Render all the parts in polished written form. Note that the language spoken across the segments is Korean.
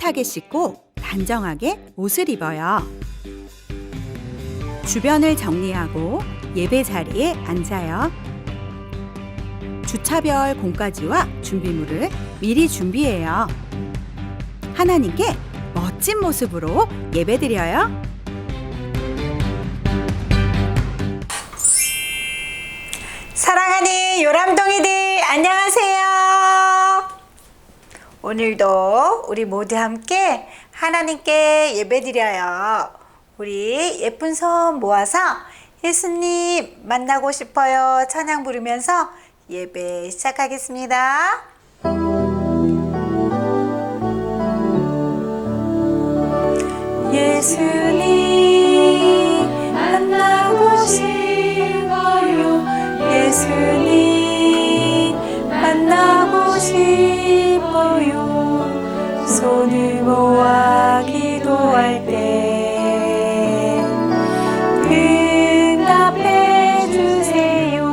깨끗하게 씻고 단정하게 옷을 입어요. 주변을 정리하고 예배 자리에 앉아요. 주차별 공과지와 준비물을 미리 준비해요. 하나님께 멋진 모습으로 예배드려요. 사랑하는 요람동이들 안녕하세요. 오늘도 우리 모두 함께 하나님께 예배드려요. 우리 예쁜 손 모아서 예수님 만나고 싶어요 찬양 부르면서 예배 시작하겠습니다. 예수님 만나고 싶어요. 예수님 만나고 싶어요. 손을 모아 기도할 때 응답해 주세요.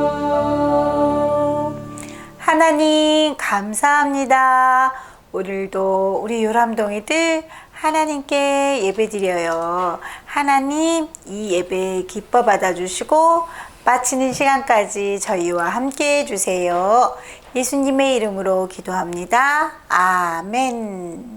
하나님 감사합니다. 오늘도 우리 요람동이들 하나님께 예배드려요. 하나님 이 예배 기뻐 받아주시고 마치는 시간까지 저희와 함께 해주세요. 예수님의 이름으로 기도합니다. 아멘.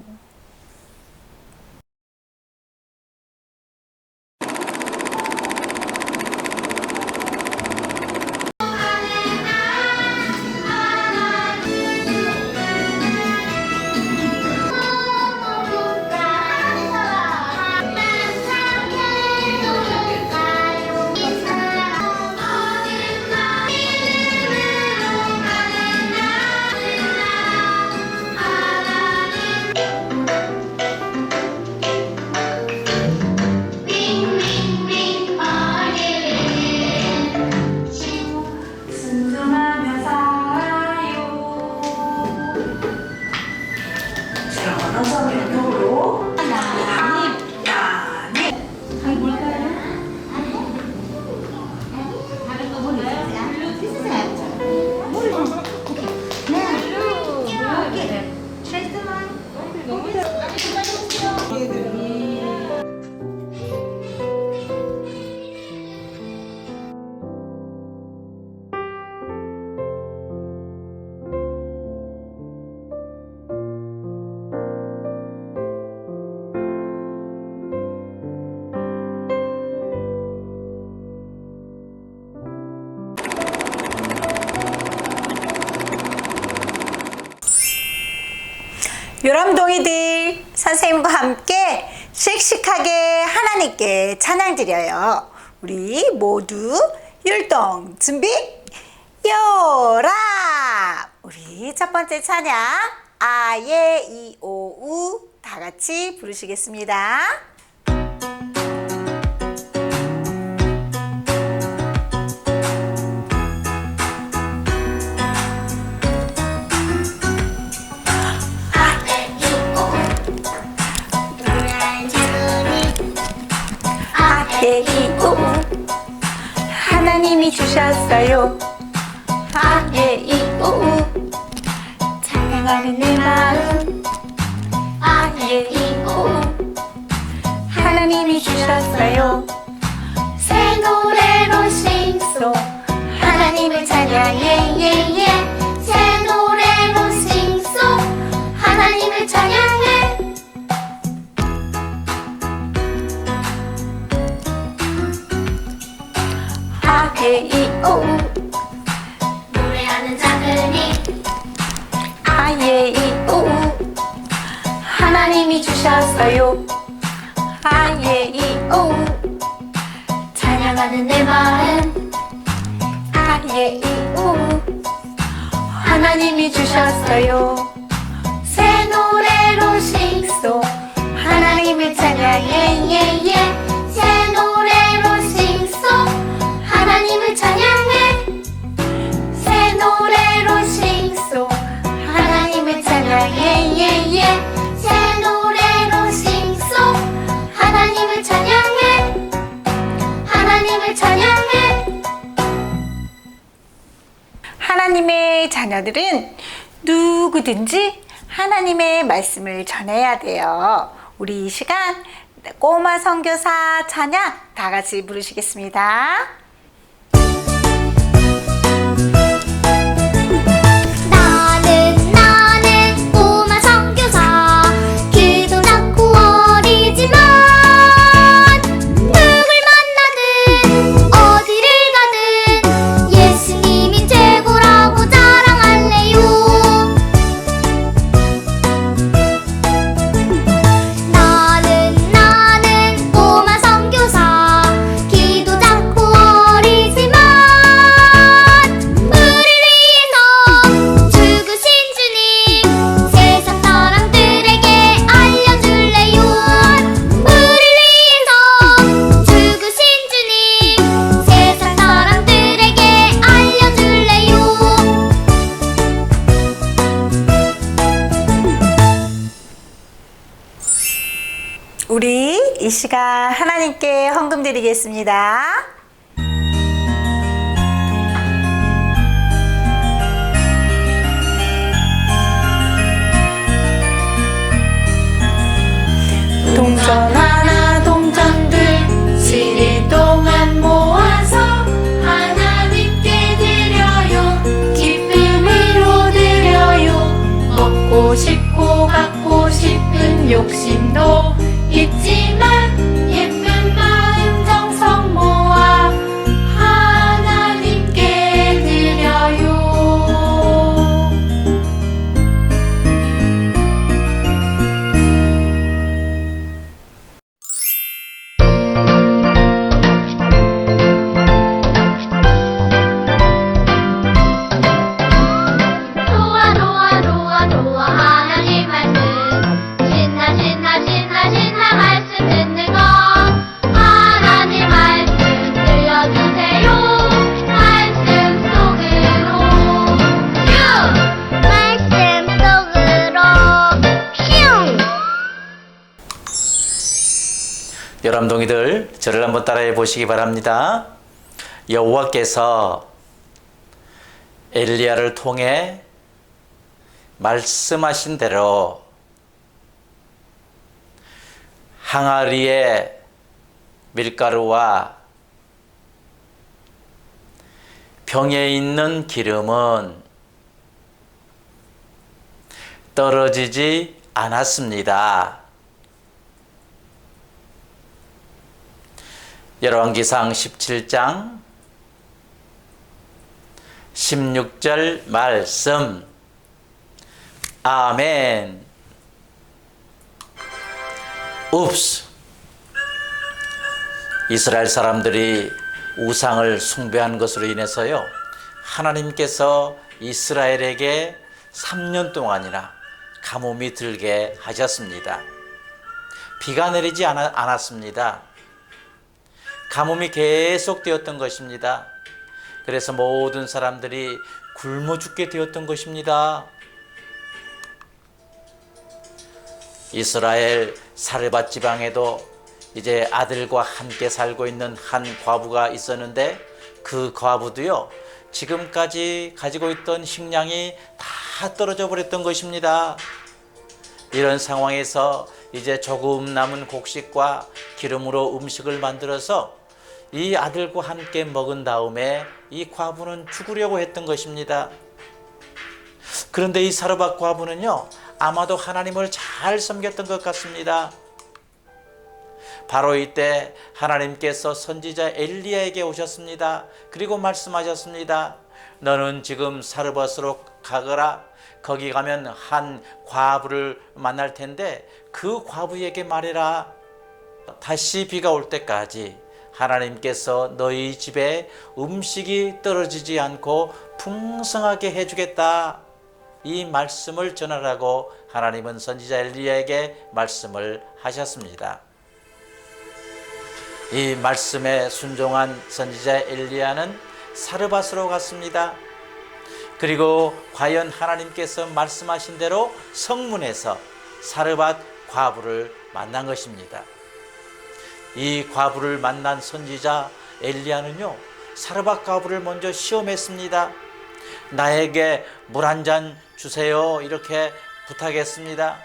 요람동이들 선생님과 함께 씩씩하게 하나님께 찬양 드려요. 우리 모두 율동 준비 요람. 우리 첫 번째 찬양 아예 이오우 다 같이 부르시겠습니다. 아예이오 하나님이 주셨어요. 아예이오 찬양하는 내 마음. 아예이오 하나님이 주셨어요. 새 노래로 싱송 하나님을 찬양해 예예. 새 노래로 싱송 하나님을 찬양해. 아예이오 노래하는 작은이 아예이오 하나님이 주셨어요. 아예이오 찬양하는 내 마음. 아예이오 하나님이 주셨어요. 새 노래로 싱송 하나님을 찬양해 예예. 새 노래로 싱송 하나님을 찬양해. 새 노래로 싱송 하나님을 찬양해 예예. 새 노래로 싱송 하나님을 찬양해. 하나님을 찬양해. 하나님의 자녀들은 누구든지 하나님의 말씀을 전해야 돼요. 우리 이 시간 꼬마 선교사 찬양 다 같이 부르시겠습니다. 나는 꼬마 선교사 길도 않고 어리지만 누굴 만나든 어디를 가든 예수님이 최고라고 자랑할래요. 나는 꼬마 선교사 길도 않고 어리지만 우리 위해서 죽으신 주님 세상 사람들에게 알려줄래요. 우리 위해서 죽으신 주님 세상 사람들에게 알려줄래요. 우리 이 시간 하나님께 헌금 드리겠습니다. 동전 하나 동전들 7일 동안 모아서 하나님께 드려요. 기쁨으로 드려요. 먹고 싶고 갖고 싶은 욕심도 있지만 예쁜 마음 정성 모아 하나님께 드려요. 좋아 하나님 말씀 신나 말씀 듣는 거 하나님 말씀 들려주세요. 말씀 속으로 슝 말씀 속으로 슝 여러분동이들 저를 한번 따라해 보시기 바랍니다. 여호와께서 엘리야를 통해 말씀하신 대로 항아리의 밀가루와 병에 있는 기름은 떨어지지 않았습니다. 열왕기상 17장 16절 말씀. 아멘. 읍스. 이스라엘 사람들이 우상을 숭배한 것으로 인해서요, 하나님께서 이스라엘에게 3년 동안이나 가뭄이 들게 하셨습니다. 비가 내리지 않았습니다. 가뭄이 계속되었던 것입니다. 그래서 모든 사람들이 굶어 죽게 되었던 것입니다. 이스라엘 사르밧 지방에도 이제 아들과 함께 살고 있는 한 과부가 있었는데, 그 과부도요, 지금까지 가지고 있던 식량이 다 떨어져 버렸던 것입니다. 이런 상황에서 이제 조금 남은 곡식과 기름으로 음식을 만들어서 이 아들과 함께 먹은 다음에 이 과부는 죽으려고 했던 것입니다. 그런데 이 사르밧 과부는요, 아마도 하나님을 잘 섬겼던 것 같습니다. 바로 이때 하나님께서 선지자 엘리야에게 오셨습니다. 그리고 말씀하셨습니다. 너는 지금 사르밧으로 가거라. 거기 가면 한 과부를 만날 텐데 그 과부에게 말해라. 다시 비가 올 때까지 하나님께서 너희 집에 음식이 떨어지지 않고 풍성하게 해주겠다. 이 말씀을 전하라고 하나님은 선지자 엘리야에게 말씀을 하셨습니다. 이 말씀에 순종한 선지자 엘리야는 사르밧으로 갔습니다. 그리고 과연 하나님께서 말씀하신 대로 성문에서 사르밧 과부를 만난 것입니다. 이 과부를 만난 선지자 엘리야는요, 사르밧 과부를 먼저 시험했습니다. 나에게 물 한 잔 주세요. 이렇게 부탁했습니다.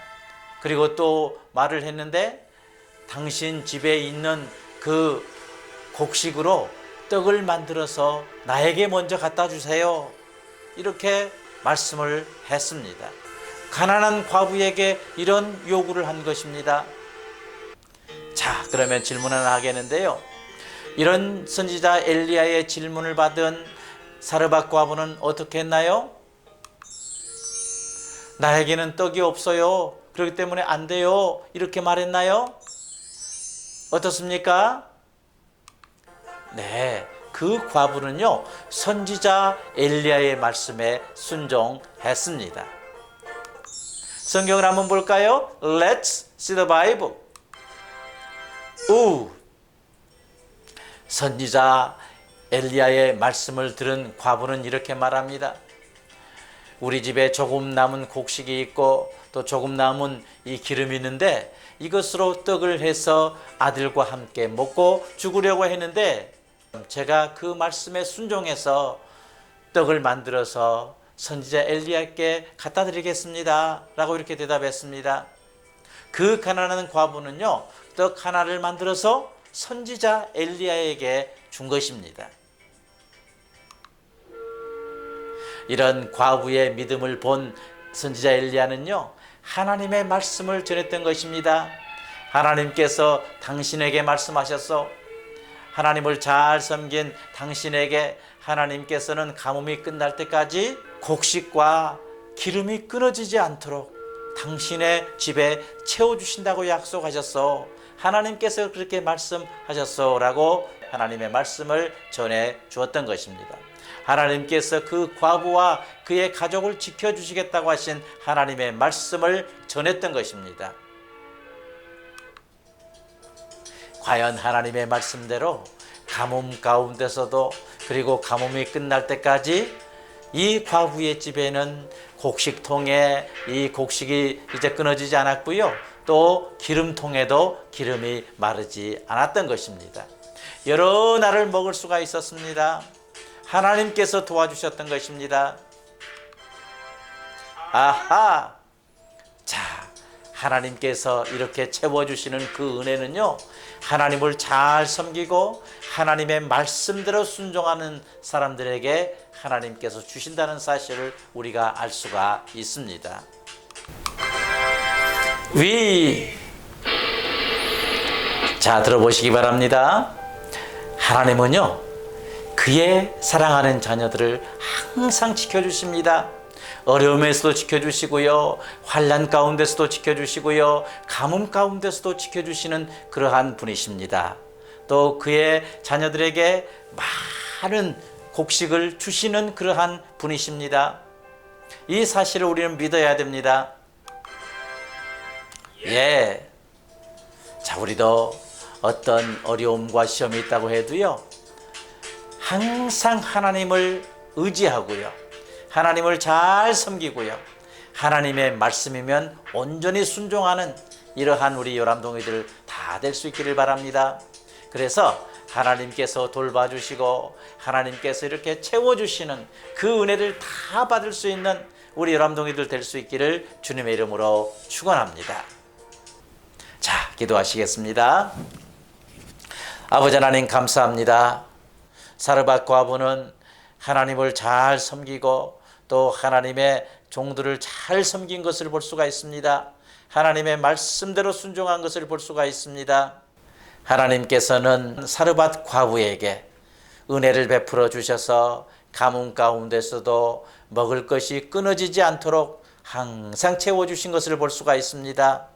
그리고 또 말을 했는데 당신 집에 있는 그 곡식으로 떡을 만들어서 나에게 먼저 갖다 주세요. 이렇게 말씀을 했습니다. 가난한 과부에게 이런 요구를 한 것입니다. 자, 그러면 질문 하나 하겠는데요. 이런 선지자 엘리야의 질문을 받은 사르밧 과부는 어떻게 했나요? 나에게는 떡이 없어요. 그렇기 때문에 안 돼요. 이렇게 말했나요? 어떻습니까? 네, 그 과부는요, 선지자 엘리야의 말씀에 순종했습니다. 성경을 한번 볼까요? Let's see the Bible. 선지자 엘리야의 말씀을 들은 과부는 이렇게 말합니다. 우리 집에 조금 남은 곡식이 있고 또 조금 남은 이 기름이 있는데 이것으로 떡을 해서 아들과 함께 먹고 죽으려고 했는데 제가 그 말씀에 순종해서 떡을 만들어서 선지자 엘리야께 갖다 드리겠습니다 라고 이렇게 대답했습니다. 그 가난한 과부는요, 떡 하나를 만들어서 선지자 엘리야에게 준 것입니다. 이런 과부의 믿음을 본 선지자 엘리야는요, 하나님의 말씀을 전했던 것입니다. 하나님께서 당신에게 말씀하셨소. 하나님을 잘 섬긴 당신에게 하나님께서는 가뭄이 끝날 때까지 곡식과 기름이 끊어지지 않도록 당신의 집에 채워주신다고 약속하셨소. 하나님께서 그렇게 말씀하셨소 라고 하나님의 말씀을 전해 주었던 것입니다. 하나님께서 그 과부와 그의 가족을 지켜주시겠다고 하신 하나님의 말씀을 전했던 것입니다. 과연 하나님의 말씀대로 가뭄 가운데서도 그리고 가뭄이 끝날 때까지 이 과부의 집에는 곡식통에 이 곡식이 이제 끊어지지 않았고요. 또 기름통에도 기름이 마르지 않았던 것입니다. 여러 날을 먹을 수가 있었습니다. 하나님께서 도와주셨던 것입니다. 아하! 자, 하나님께서 이렇게 채워주시는 그 은혜는요, 하나님을 잘 섬기고 하나님의 말씀대로 순종하는 사람들에게 하나님께서 주신다는 사실을 우리가 알 수가 있습니다. 자, 들어보시기 바랍니다. 하나님은요, 그의 사랑하는 자녀들을 항상 지켜주십니다. 어려움에서도 지켜주시고요, 환난 가운데서도 지켜주시고요, 가뭄 가운데서도 지켜주시는 그러한 분이십니다. 또 그의 자녀들에게 많은 곡식을 주시는 그러한 분이십니다. 이 사실을 우리는 믿어야 됩니다. 예. 자, 우리도 어떤 어려움과 시험이 있다고 해도요, 항상 하나님을 의지하고요, 하나님을 잘 섬기고요, 하나님의 말씀이면 온전히 순종하는 이러한 우리 요람동이들 다 될 수 있기를 바랍니다. 그래서 하나님께서 돌봐주시고 하나님께서 이렇게 채워주시는 그 은혜를 다 받을 수 있는 우리 요람동이들 될 수 있기를 주님의 이름으로 축원합니다. 자, 기도하시겠습니다. 아버지 하나님 감사합니다. 사르밧 과부는 하나님을 잘 섬기고 또 하나님의 종들을 잘 섬긴 것을 볼 수가 있습니다. 하나님의 말씀대로 순종한 것을 볼 수가 있습니다. 하나님께서는 사르밧 과부에게 은혜를 베풀어 주셔서 가뭄 가운데서도 먹을 것이 끊어지지 않도록 항상 채워주신 것을 볼 수가 있습니다.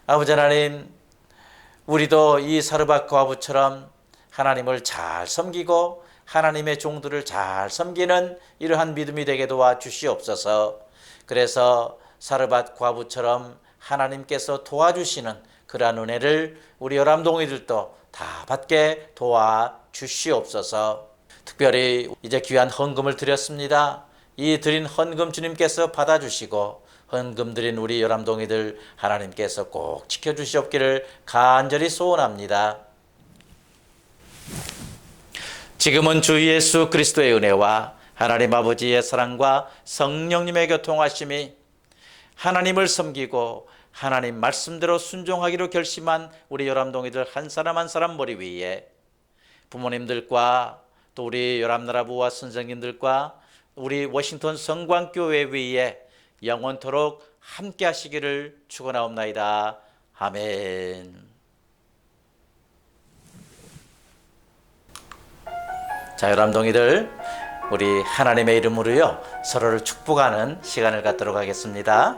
아버지 하나님, 우리도 이 사르밧 과부처럼 하나님을 잘 섬기고 하나님의 종들을 잘 섬기는 이러한 믿음이 되게 도와주시옵소서. 그래서 사르밧 과부처럼 하나님께서 도와주시는 그러한 은혜를 우리 요람동이들도 다 받게 도와주시옵소서. 특별히 이제 귀한 헌금을 드렸습니다. 이 드린 헌금 주님께서 받아주시고 헌금 드린 우리 요람동이들 하나님께서 꼭 지켜주시옵기를 간절히 소원합니다. 지금은 주 예수 그리스도의 은혜와 하나님 아버지의 사랑과 성령님의 교통하심이 하나님을 섬기고 하나님 말씀대로 순종하기로 결심한 우리 요람동이들 한 사람 한 사람 머리 위에 부모님들과 또 우리 요람나라부와 선생님들과 우리 워싱턴 성광교회 위에 영원토록 함께 하시기를 축원하옵나이다. 아멘. 자, 요람동이들, 우리 하나님의 이름으로요 서로를 축복하는 시간을 갖도록 하겠습니다.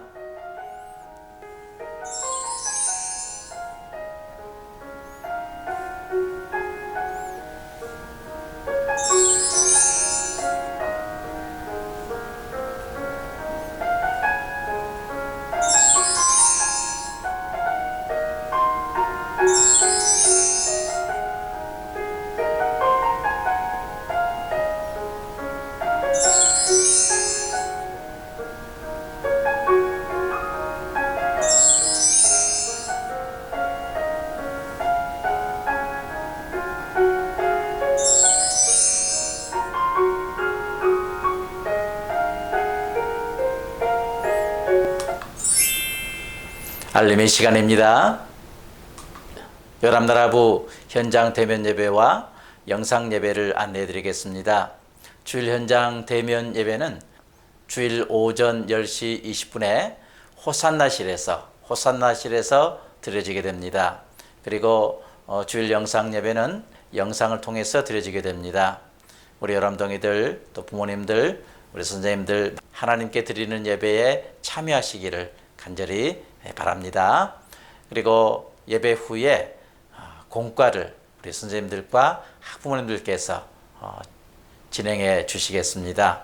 알림의 시간입니다. 요람나라부 현장 대면 예배와 영상 예배를 안내해 드리겠습니다. 주일 현장 대면 예배는 주일 오전 10시 20분에 호산나실에서 드려지게 됩니다. 그리고 주일 영상 예배는 영상을 통해서 드려지게 됩니다. 우리 요람동이들, 또 부모님들, 우리 선생님들 하나님께 드리는 예배에 참여하시기를 간절히 바랍니다. 그리고 예배 후에 공과를 우리 선생님들과 학부모님들께서 진행해 주시겠습니다.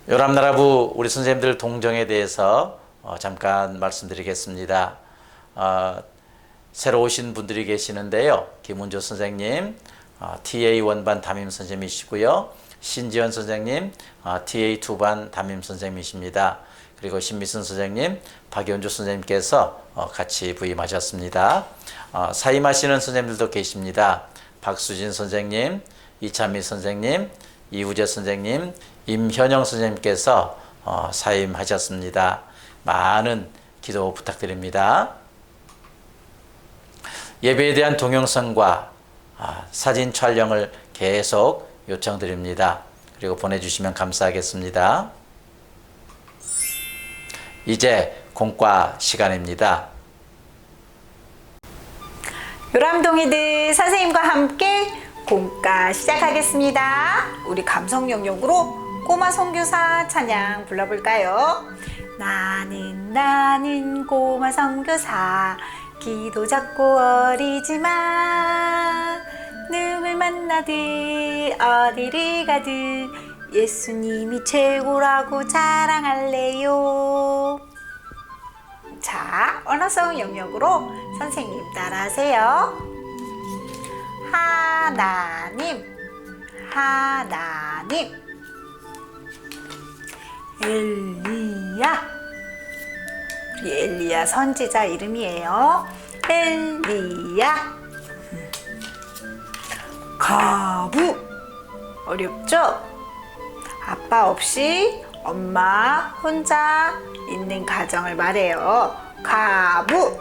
요람나라부 우리 선생님들 동정에 대해서 잠깐 말씀드리겠습니다. 새로 오신 분들이 계시는데요. 김은조 선생님, TA 1반 담임 선생님이시고요. 신지연 선생님, TA 2반 담임 선생님이십니다. 그리고 신미순 선생님, 박연주 선생님께서 같이 부임하셨습니다. 사임하시는 선생님들도 계십니다. 박수진 선생님, 이찬미 선생님, 이우재 선생님, 임현영 선생님께서 사임하셨습니다. 많은 기도 부탁드립니다. 예배에 대한 동영상과 사진 촬영을 계속 요청드립니다. 그리고 보내주시면 감사하겠습니다. 이제 공과 시간입니다. 요람동이들 선생님과 함께 공과 시작하겠습니다. 우리 감성 영역으로 꼬마 선교사 찬양 불러볼까요? 나는 꼬마 선교사 기도 작고 어리지만 누굴 만나든 어디를 가든 예수님이 최고라고 자랑할래요. 자, 언어성 영역으로 선생님 따라하세요. 하나님, 하나님. 엘리야. 우리 엘리야 선지자 이름이에요. 엘리야. 가부. 어렵죠? 아빠 없이 엄마 혼자 있는 가정을 말해요. 가부.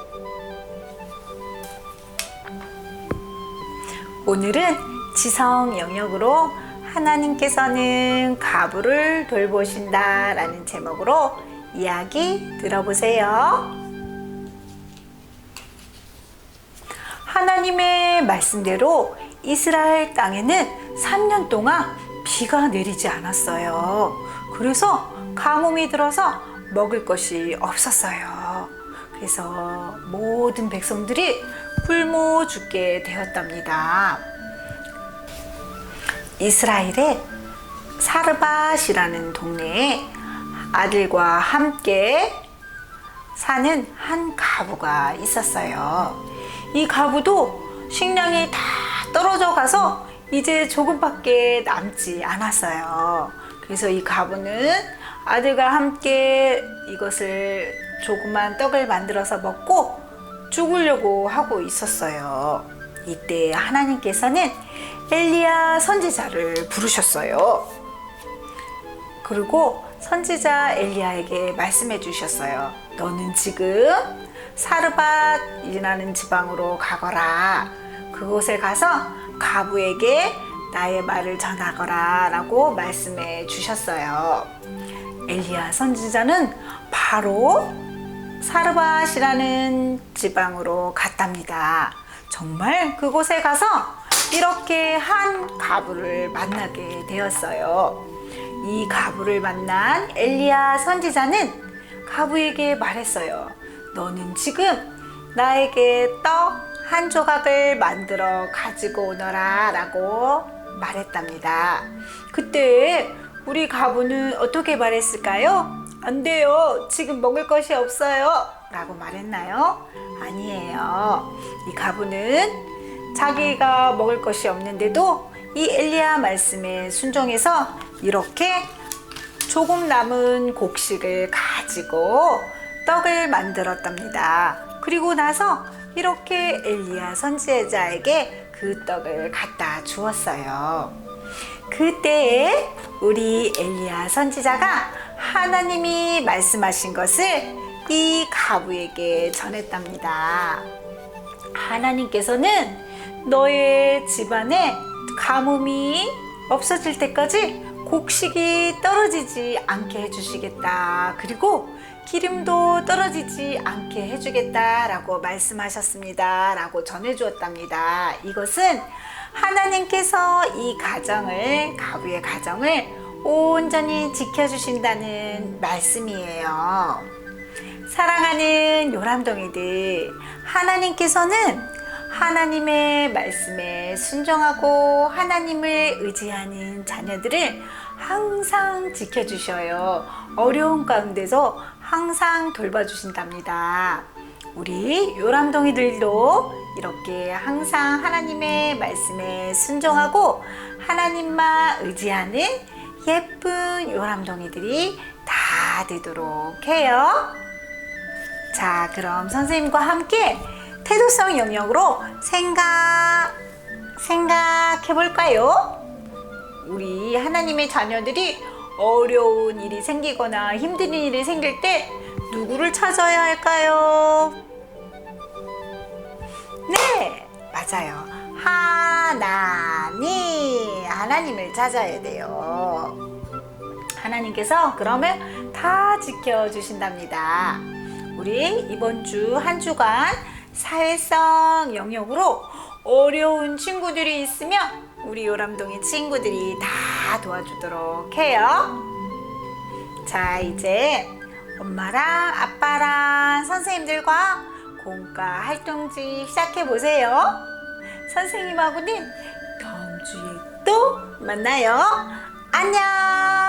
오늘은 지성 영역으로 하나님께서는 가부를 돌보신다라는 제목으로 이야기 들어보세요. 하나님의 말씀대로 이스라엘 땅에는 3년 동안 비가 내리지 않았어요. 그래서 가뭄이 들어서 먹을 것이 없었어요. 그래서 모든 백성들이 굶어 죽게 되었답니다. 이스라엘의 사르밧이라는 동네에 아들과 함께 사는 한 가부가 있었어요. 이 가부도 식량이 다 떨어져 가서 이제 조금밖에 남지 않았어요. 그래서 이 가부는 아들과 함께 이것을 조그만 떡을 만들어서 먹고 죽으려고 하고 있었어요. 이때 하나님께서는 엘리야 선지자를 부르셨어요. 그리고 선지자 엘리야에게 말씀해 주셨어요. 너는 지금 사르밧이라는 지방으로 가거라. 그곳에 가서 과부에게 나의 말을 전하거라 라고 말씀해 주셨어요. 엘리야 선지자는 바로 사르밧이라는 지방으로 갔답니다. 정말 그곳에 가서 이렇게 한 과부를 만나게 되었어요. 이 과부를 만난 엘리야 선지자는 과부에게 말했어요. 너는 지금 나에게 떡 한 조각을 만들어 가지고 오너라 라고 말했답니다. 그때 우리 과부는 어떻게 말했을까요? 안 돼요. 지금 먹을 것이 없어요. 라고 말했나요? 아니에요. 이 과부는 자기가 먹을 것이 없는데도 이 엘리야 말씀에 순종해서 이렇게 조금 남은 곡식을 가지고 떡을 만들었답니다. 그리고 나서 이렇게 엘리야 선지자에게 그 떡을 갖다 주었어요. 그때 우리 엘리야 선지자가 하나님이 말씀하신 것을 이 과부에게 전했답니다. 하나님께서는 너의 집안에 가뭄이 없어질 때까지 곡식이 떨어지지 않게 해주시겠다. 그리고 기름도 떨어지지 않게 해주겠다 라고 말씀하셨습니다 라고 전해주었답니다. 이것은 하나님께서 이 가정을, 과부의 가정을 온전히 지켜주신다는 말씀이에요. 사랑하는 요람동이들, 하나님께서는 하나님의 말씀에 순종하고 하나님을 의지하는 자녀들을 항상 지켜주셔요. 어려운 가운데서 항상 돌봐주신답니다. 우리 요람동이들도 이렇게 항상 하나님의 말씀에 순종하고 하나님만 의지하는 예쁜 요람동이들이 다 되도록 해요. 자, 그럼 선생님과 함께 태도성 영역으로 생각해 볼까요? 우리 하나님의 자녀들이 어려운 일이 생기거나 힘든 일이 생길 때 누구를 찾아야 할까요? 네, 맞아요. 하나님을 찾아야 돼요. 하나님께서 그러면 다 지켜주신답니다. 우리 이번 주 한 주간 사회성 영역으로 어려운 친구들이 있으면 우리 요람동이 친구들이 다 도와주도록 해요. 자, 이제 엄마랑 아빠랑 선생님들과 공과 활동지 시작해 보세요. 선생님하고는 다음 주에 또 만나요. 안녕.